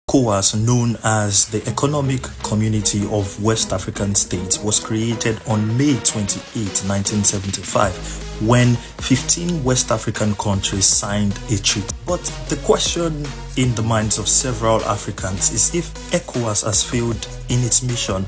ECOWAS, known as the Economic Community of West African States, was created on May 28, 1975, when 15 West African countries signed a treaty. But the question in the minds of several Africans is if ECOWAS has failed in its mission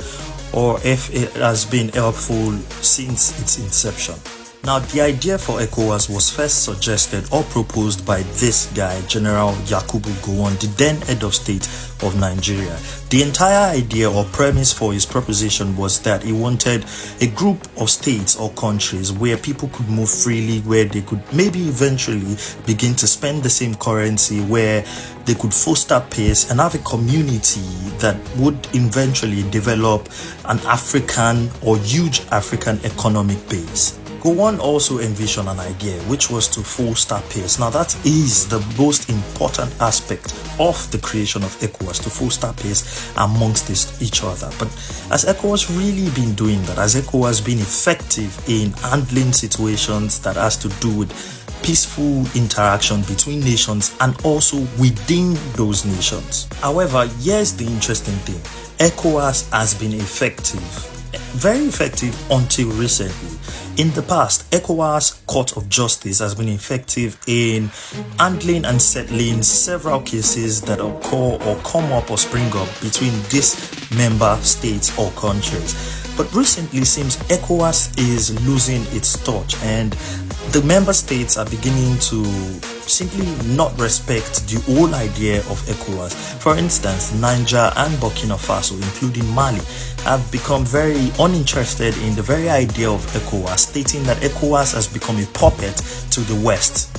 or if it has been helpful since its inception. Now, the idea for ECOWAS was first suggested or proposed by this guy, General Yakubu Gowon, the then head of state of Nigeria. The entire idea or premise for his proposition was that he wanted a group of states or countries where people could move freely, where they could maybe eventually begin to spend the same currency, where they could foster peace and have a community that would eventually develop an African or huge African economic base. Gowon also envisioned an idea which was to foster peace. Now, that is the most important aspect of the creation of ECOWAS, to foster peace amongst each other. But has ECOWAS really been doing that? Has ECOWAS been effective in handling situations that has to do with peaceful interaction between nations and also within those nations? However, here's the interesting thing. ECOWAS has been effective, very effective until recently. In the past, ECOWAS Court of Justice has been effective in handling and settling several cases that occur or come up or spring up between these member states or countries. But recently, it seems ECOWAS is losing its touch, and the member states are beginning to simply not respect the whole idea of ECOWAS. For instance, Niger and Burkina Faso, including Mali, have become very uninterested in the very idea of ECOWAS, stating that ECOWAS has become a puppet to the West.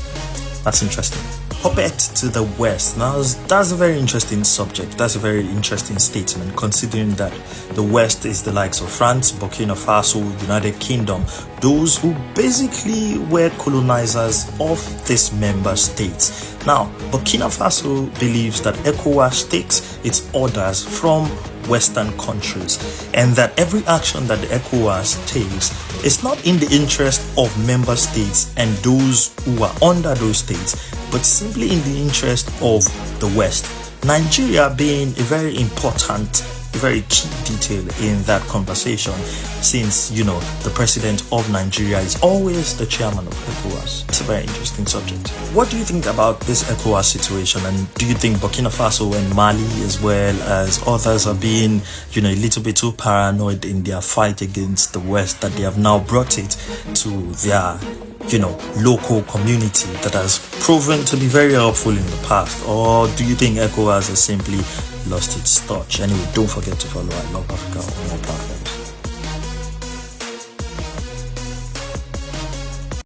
That's interesting. Puppet to the West. Now, that's a very interesting subject. That's a very interesting statement, considering that the West is the likes of France, Burkina Faso, United Kingdom, those who basically were colonizers of these member states. Now, Burkina Faso believes that ECOWAS takes its orders from Western countries, and that every action that the ECOWAS takes is not in the interest of member states and those who are under those states, but simply in the interest of the West. Nigeria being a very important, a very key detail in that conversation, since, the president of Nigeria is always the chairman of ECOWAS. It's a very interesting subject. What do you think about this ECOWAS situation, and do you think Burkina Faso and Mali, as well as others, are being, a little bit too paranoid in their fight against the West, that they have now brought it to their local community that has proven to be very helpful in the past? Or do you think ECOWAS has simply lost its touch? Anyway, don't forget to follow I Love Africa on all platforms.